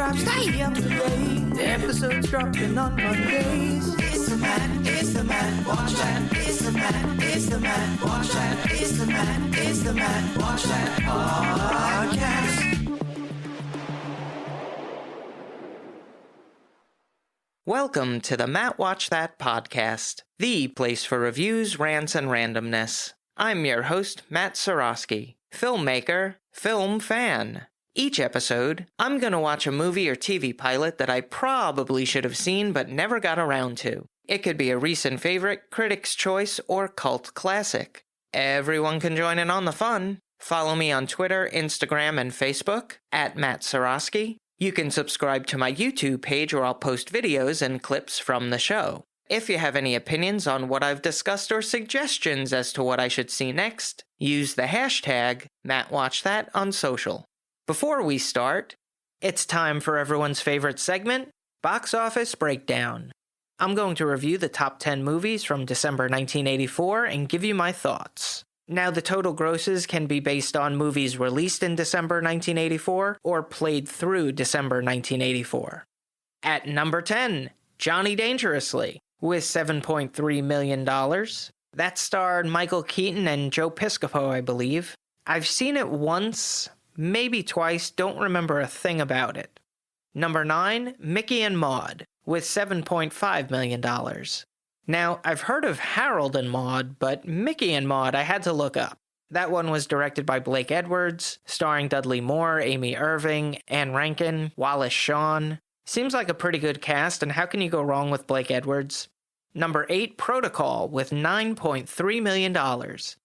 subscribe, stay up to date. The episodes dropping on Mondays. It's the Matt, watch that. It's the Matt, watch that. It's the Matt, watch that podcast. Welcome to the Matt Watch That podcast, the place for reviews, rants, and randomness. I'm your host, Matt Seroski, filmmaker, film fan. Each episode, I'm going to watch a movie or TV pilot that I probably should have seen but never got around to. It could be a recent favorite, critic's choice, or cult classic. Everyone can join in on the fun. Follow me on Twitter, Instagram, and Facebook, at Matt Seroski. You can subscribe to my YouTube page where I'll post videos and clips from the show. If you have any opinions on what I've discussed or suggestions as to what I should see next, use the hashtag MattWatchThat on social. Before we start, it's time for everyone's favorite segment, Box Office Breakdown. I'm going to review the top 10 movies from December 1984 and give you my thoughts. Now, the total grosses can be based on movies released in December 1984 or played through December 1984. At number 10, Johnny Dangerously, with $7.3 million. That starred Michael Keaton and Joe Piscopo, I believe. I've seen it once, maybe twice, don't remember a thing about it. Number 9, Mickey and Maude, with $7.5 million. Now, I've heard of Harold and Maude, but Mickey and Maude I had to look up. That one was directed by Blake Edwards, starring Dudley Moore, Amy Irving, Anne Rankin, Wallace Shawn. Seems like a pretty good cast, and how can you go wrong with Blake Edwards? Number 8, Protocol, with $9.3 million.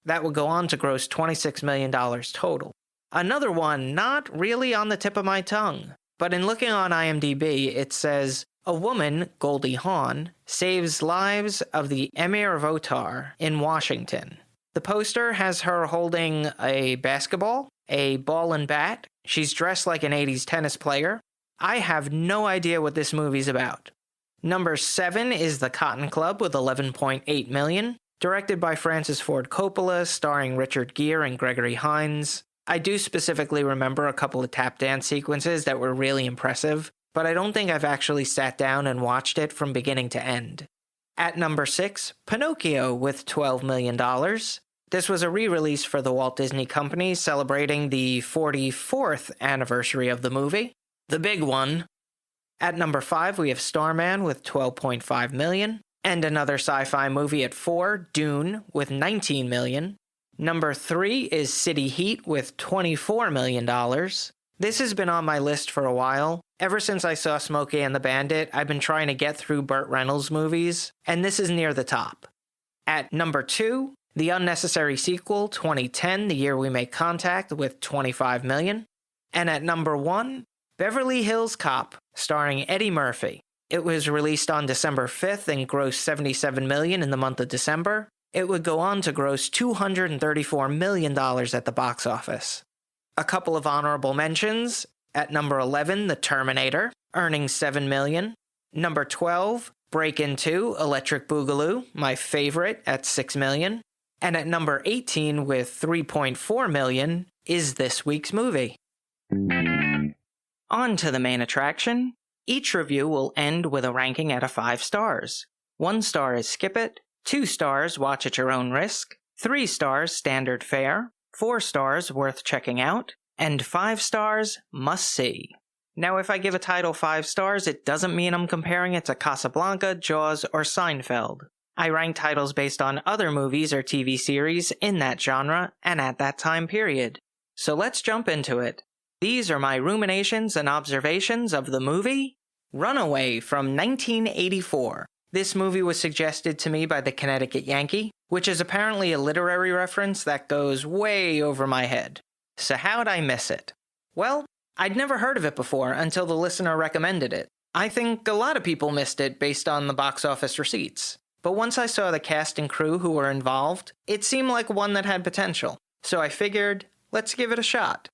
That would go on to gross $26 million total. Another one not really on the tip of my tongue, but in looking on IMDb, it says, a woman, Goldie Hawn, saves lives of the Emir of Otar in Washington. The poster has her holding a basketball, a ball and bat. She's dressed like an 80s tennis player. I have no idea what this movie's about. Number 7 is The Cotton Club with $11.8 million, directed by Francis Ford Coppola, starring Richard Gere and Gregory Hines. I do specifically remember a couple of tap dance sequences that were really impressive, but I don't think I've actually sat down and watched it from beginning to end. At number 6, Pinocchio with $12 million. This was a re-release for the Walt Disney Company celebrating the 44th anniversary of the movie. The big one. At number 5, we have Starman with $12.5 million. And another sci-fi movie at 4, Dune, with $19 million. Number 3 is City Heat with $24 million. This has been on my list for a while. Ever since I saw Smokey and the Bandit, I've been trying to get through Burt Reynolds movies, and this is near the top. At number 2, The Unnecessary Sequel, 2010, The Year We Make Contact, with $25 million. And at number 1, Beverly Hills Cop, starring Eddie Murphy. It was released on December 5th and grossed $77 million in the month of December. It would go on to gross $234 million at the box office. A couple of honorable mentions. At number 11, The Terminator, earning $7 million. Number 12, Breakin' 2, Electric Boogaloo, my favorite, at $6 million. And at number 18, with $3.4 million, is this week's movie. On to the main attraction. Each review will end with a ranking out of 5 stars. 1 star is skip it, 2 stars watch at your own risk, 3 stars standard fare, 4 stars worth checking out, and 5 stars must see. Now, if I give a title 5 stars, it doesn't mean I'm comparing it to Casablanca, Jaws, or Seinfeld. I rank titles based on other movies or TV series in that genre and at that time period. So let's jump into it. These are my ruminations and observations of the movie Runaway from 1984. This movie was suggested to me by the Connecticut Yankee, which is apparently a literary reference that goes way over my head. So how'd I miss it? Well, I'd never heard of it before until the listener recommended it. I think a lot of people missed it based on the box office receipts. But once I saw the cast and crew who were involved, it seemed like one that had potential. So I figured, let's give it a shot.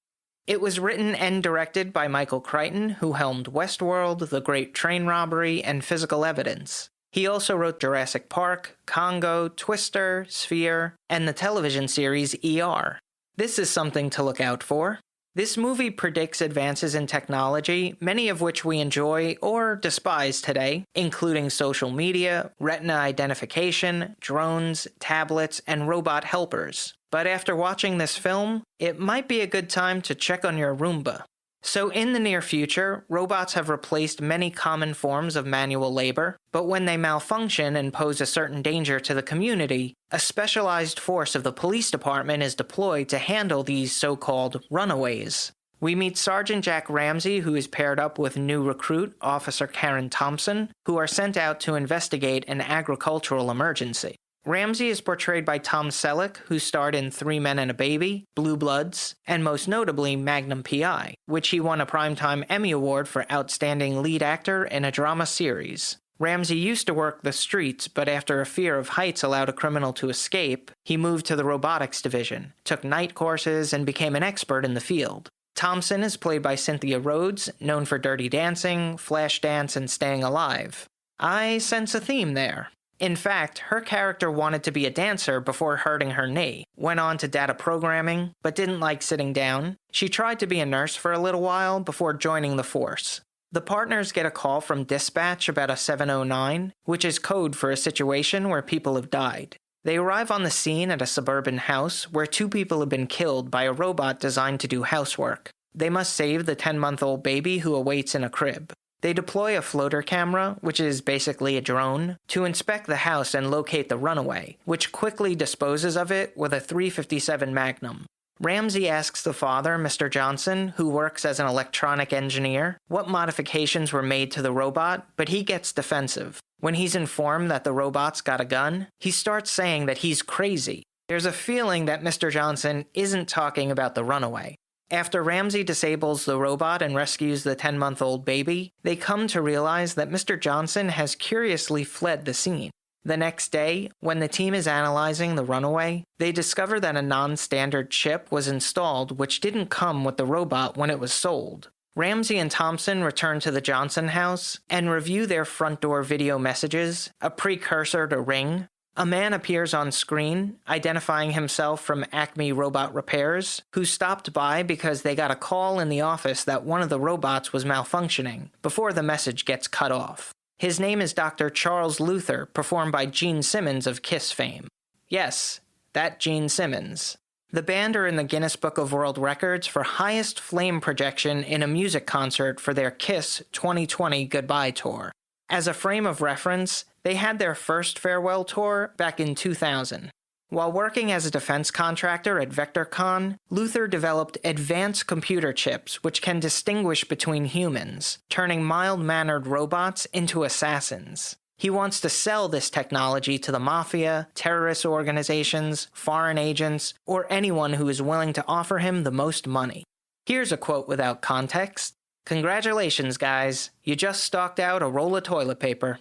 It was written and directed by Michael Crichton, who helmed Westworld, The Great Train Robbery, and Physical Evidence. He also wrote Jurassic Park, Congo, Twister, Sphere, and the television series ER. This is something to look out for. This movie predicts advances in technology, many of which we enjoy or despise today, including social media, retina identification, drones, tablets, and robot helpers. But after watching this film, it might be a good time to check on your Roomba. So in the near future, robots have replaced many common forms of manual labor, but when they malfunction and pose a certain danger to the community, a specialized force of the police department is deployed to handle these so-called runaways. We meet Sergeant Jack Ramsey, who is paired up with new recruit, Officer Karen Thompson, who are sent out to investigate an agricultural emergency. Ramsey is portrayed by Tom Selleck, who starred in Three Men and a Baby, Blue Bloods, and most notably Magnum P.I., which he won a Primetime Emmy Award for Outstanding Lead Actor in a Drama Series. Ramsey used to work the streets, but after a fear of heights allowed a criminal to escape, he moved to the robotics division, took night courses, and became an expert in the field. Thompson is played by Cynthia Rhodes, known for Dirty Dancing, Flashdance, and Staying Alive. I sense a theme there. In fact, her character wanted to be a dancer before hurting her knee, went on to data programming, but didn't like sitting down. She tried to be a nurse for a little while before joining the force. The partners get a call from dispatch about a 709, which is code for a situation where people have died. They arrive on the scene at a suburban house where 2 people have been killed by a robot designed to do housework. They must save the 10-month-old baby who awaits in a crib. They deploy a floater camera, which is basically a drone, to inspect the house and locate the runaway, which quickly disposes of it with a .357 Magnum. Ramsey asks the father, Mr. Johnson, who works as an electronic engineer, what modifications were made to the robot, but he gets defensive. When he's informed that the robot's got a gun, he starts saying that he's crazy. There's a feeling that Mr. Johnson isn't talking about the runaway. After Ramsey disables the robot and rescues the 10-month-old baby, they come to realize that Mr. Johnson has curiously fled the scene. The next day, when the team is analyzing the runaway, they discover that a non-standard chip was installed which didn't come with the robot when it was sold. Ramsey and Thompson return to the Johnson house and review their front door video messages, a precursor to Ring. A man appears on screen, identifying himself from Acme Robot Repairs, who stopped by because they got a call in the office that one of the robots was malfunctioning, before the message gets cut off. His name is Dr. Charles Luther, performed by Gene Simmons of Kiss fame. Yes, that Gene Simmons. The band are in the Guinness Book of World Records for highest flame projection in a music concert for their Kiss 2020 Goodbye Tour. As a frame of reference, they had their first farewell tour back in 2000. While working as a defense contractor at VectorCon, Luther developed advanced computer chips which can distinguish between humans, turning mild-mannered robots into assassins. He wants to sell this technology to the mafia, terrorist organizations, foreign agents, or anyone who is willing to offer him the most money. Here's a quote without context. "Congratulations, guys. You just stalked out a roll of toilet paper."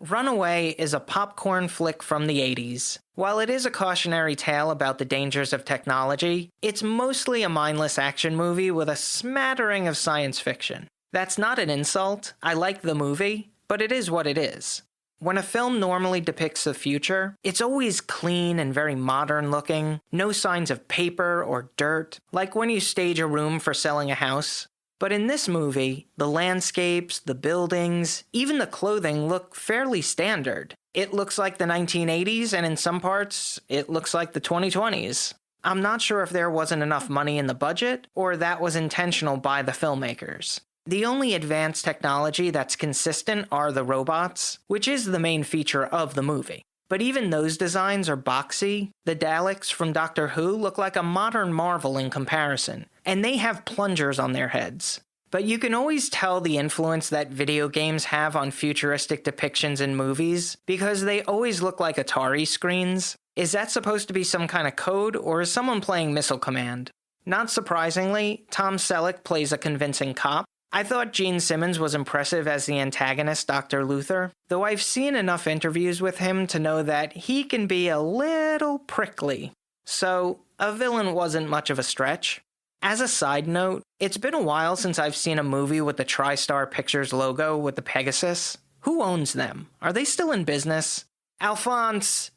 Runaway is a popcorn flick from the 80s. While it is a cautionary tale about the dangers of technology, it's mostly a mindless action movie with a smattering of science fiction. That's not an insult. I like the movie, but it is what it is. When a film normally depicts the future, it's always clean and very modern looking, no signs of paper or dirt, like when you stage a room for selling a house. But in this movie, the landscapes, the buildings, even the clothing look fairly standard. It looks like the 1980s, and in some parts, it looks like the 2020s. I'm not sure if there wasn't enough money in the budget, or that was intentional by the filmmakers. The only advanced technology that's consistent are the robots, which is the main feature of the movie. But even those designs are boxy. The Daleks from Doctor Who look like a modern Marvel in comparison, and they have plungers on their heads. But you can always tell the influence that video games have on futuristic depictions in movies, because they always look like Atari screens. Is that supposed to be some kind of code, or is someone playing Missile Command? Not surprisingly, Tom Selleck plays a convincing cop. I thought Gene Simmons was impressive as the antagonist, Dr. Luther, though I've seen enough interviews with him to know that he can be a little prickly. So, a villain wasn't much of a stretch. As a side note, it's been a while since I've seen a movie with the TriStar Pictures logo with the Pegasus. Who owns them? Are they still in business? Alphonse,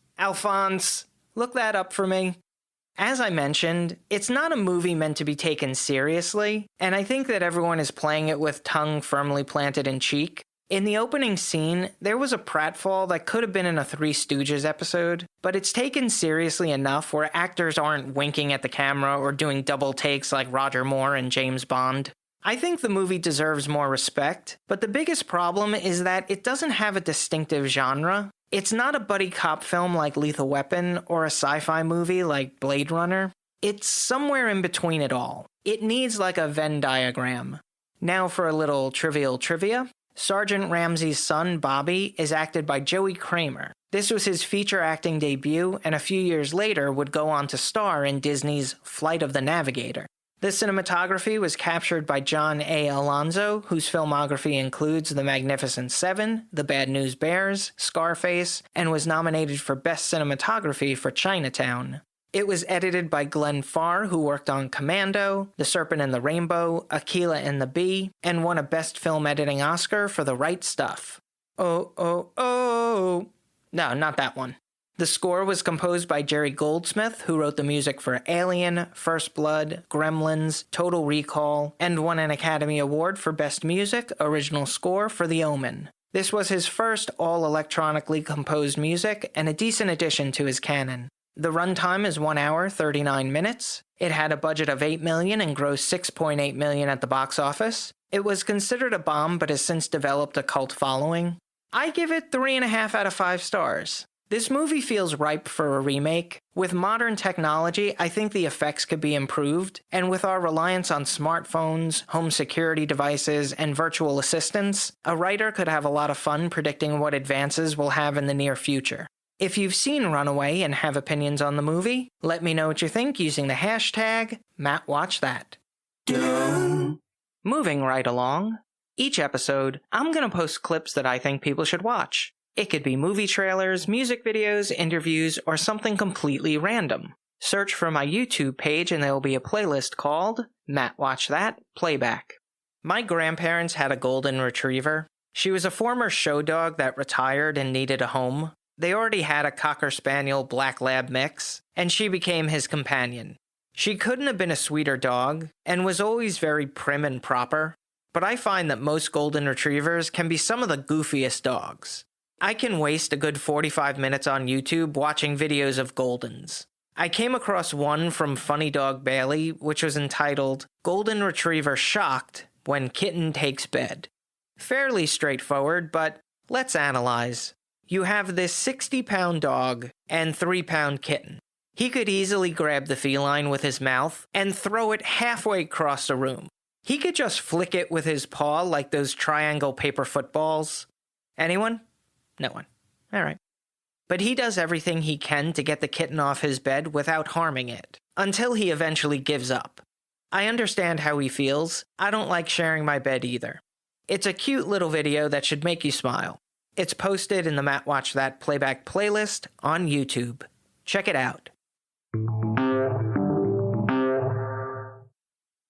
look that up for me. As I mentioned, it's not a movie meant to be taken seriously, and I think that everyone is playing it with tongue firmly planted in cheek. In the opening scene, there was a pratfall that could have been in a Three Stooges episode, but it's taken seriously enough where actors aren't winking at the camera or doing double takes like Roger Moore and James Bond. I think the movie deserves more respect, but the biggest problem is that it doesn't have a distinctive genre. It's not a buddy cop film like Lethal Weapon or a sci-fi movie like Blade Runner. It's somewhere in between it all. It needs like a Venn diagram. Now for a little trivial trivia. Sergeant Ramsey's son, Bobby, is acted by Joey Kramer. This was his feature acting debut, and a few years later would go on to star in Disney's Flight of the Navigator. The cinematography was captured by John A. Alonzo, whose filmography includes The Magnificent Seven, The Bad News Bears, Scarface, and was nominated for Best Cinematography for Chinatown. It was edited by Glenn Farr, who worked on Commando, The Serpent and the Rainbow, Aquila and the Bee, and won a Best Film Editing Oscar for The Right Stuff. Oh. No, not that one. The score was composed by Jerry Goldsmith, who wrote the music for Alien, First Blood, Gremlins, Total Recall, and won an Academy Award for Best Music, Original Score for The Omen. This was his first all-electronically composed music and a decent addition to his canon. The runtime is 1 hour, 39 minutes. It had a budget of $8 million and grossed $6.8 million at the box office. It was considered a bomb but has since developed a cult following. I give it 3.5 out of 5 stars. This movie feels ripe for a remake. With modern technology, I think the effects could be improved, and with our reliance on smartphones, home security devices, and virtual assistants, a writer could have a lot of fun predicting what advances we'll have in the near future. If you've seen Runaway and have opinions on the movie, let me know what you think using the hashtag MattWatchThat. Moving right along, each episode, I'm going to post clips that I think people should watch. It could be movie trailers, music videos, interviews, or something completely random. Search for my YouTube page and there will be a playlist called Matt Watch That Playback. My grandparents had a golden retriever. She was a former show dog that retired and needed a home. They already had a Cocker Spaniel Black Lab mix, and she became his companion. She couldn't have been a sweeter dog, and was always very prim and proper, but I find that most golden retrievers can be some of the goofiest dogs. I can waste a good 45 minutes on YouTube watching videos of Goldens. I came across one from Funny Dog Bailey, which was entitled, Golden Retriever Shocked When Kitten Takes Bed. Fairly straightforward, but let's analyze. You have this 60-pound dog and 3-pound kitten. He could easily grab the feline with his mouth and throw it halfway across the room. He could just flick it with his paw like those triangle paper footballs. Anyone? No one. All right. But he does everything he can to get the kitten off his bed without harming it, until he eventually gives up. I understand how he feels. I don't like sharing my bed either. It's a cute little video that should make you smile. It's posted in the Matt Watch That Playback playlist on YouTube. Check it out.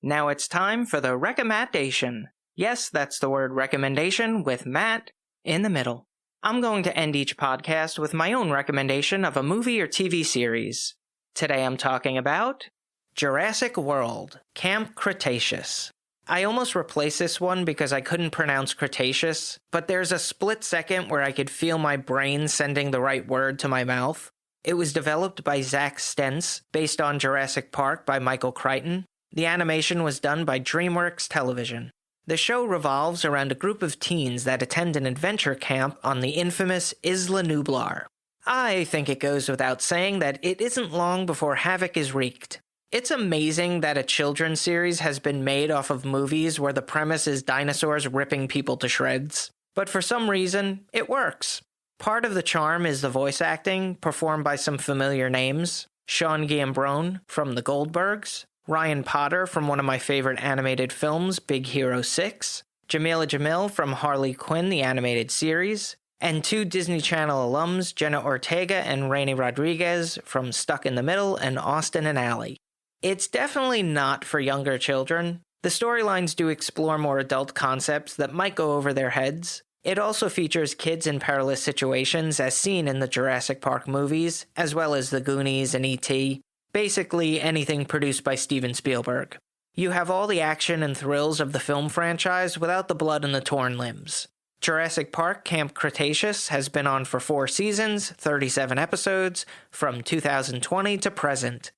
Now it's time for the recommendation. Yes, that's the word recommendation with Matt in the middle. I'm going to end each podcast with my own recommendation of a movie or TV series. Today I'm talking about Jurassic World, Camp Cretaceous. I almost replaced this one because I couldn't pronounce Cretaceous, but there's a split second where I could feel my brain sending the right word to my mouth. It was developed by Zach Stentz, based on Jurassic Park by Michael Crichton. The animation was done by DreamWorks Television. The show revolves around a group of teens that attend an adventure camp on the infamous Isla Nublar. I think it goes without saying that it isn't long before havoc is wreaked. It's amazing that a children's series has been made off of movies where the premise is dinosaurs ripping people to shreds. But for some reason, it works. Part of the charm is the voice acting, performed by some familiar names. Sean Giambrone from The Goldbergs, Ryan Potter from one of my favorite animated films, Big Hero 6, Jamila Jamil from Harley Quinn, the animated series, and 2 Disney Channel alums, Jenna Ortega and Rainy Rodriguez from Stuck in the Middle and Austin and Ally. It's definitely not for younger children. The storylines do explore more adult concepts that might go over their heads. It also features kids in perilous situations as seen in the Jurassic Park movies, as well as The Goonies and E.T. Basically anything produced by Steven Spielberg. You have all the action and thrills of the film franchise without the blood and the torn limbs. Jurassic Park Camp Cretaceous has been on for 4 seasons, 37 episodes, from 2020 to present.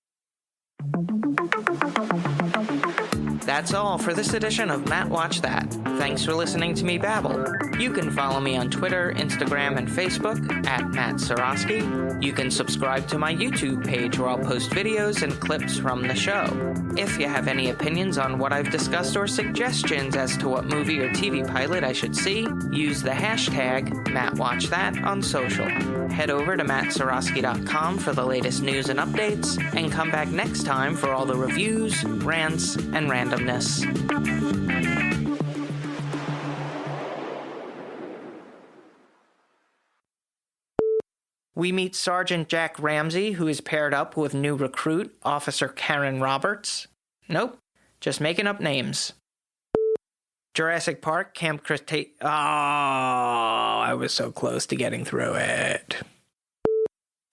That's all for this edition of Matt Watch That. Thanks for listening to me babble. You can follow me on Twitter, Instagram, and Facebook at Matt Seroski. You can subscribe to my YouTube page where I'll post videos and clips from the show. If you have any opinions on what I've discussed or suggestions as to what movie or TV pilot I should see, use the hashtag MattWatchThat on social. Head over to mattseroski.com for the latest news and updates, and come back next time for all the reviews, rants, and randomness. We meet Sergeant Jack Ramsey, who is paired up with new recruit, Officer Karen Roberts. Nope, just making up names. Jurassic Park Camp Cretaceous. Oh, I was so close to getting through it.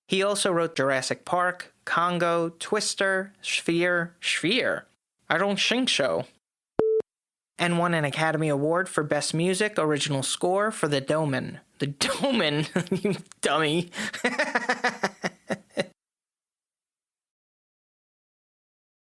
He also wrote Jurassic Park, Congo, Twister, Sphere. I don't think so. And won an Academy Award for Best Music Original Score for The Domen. The Domen? You dummy.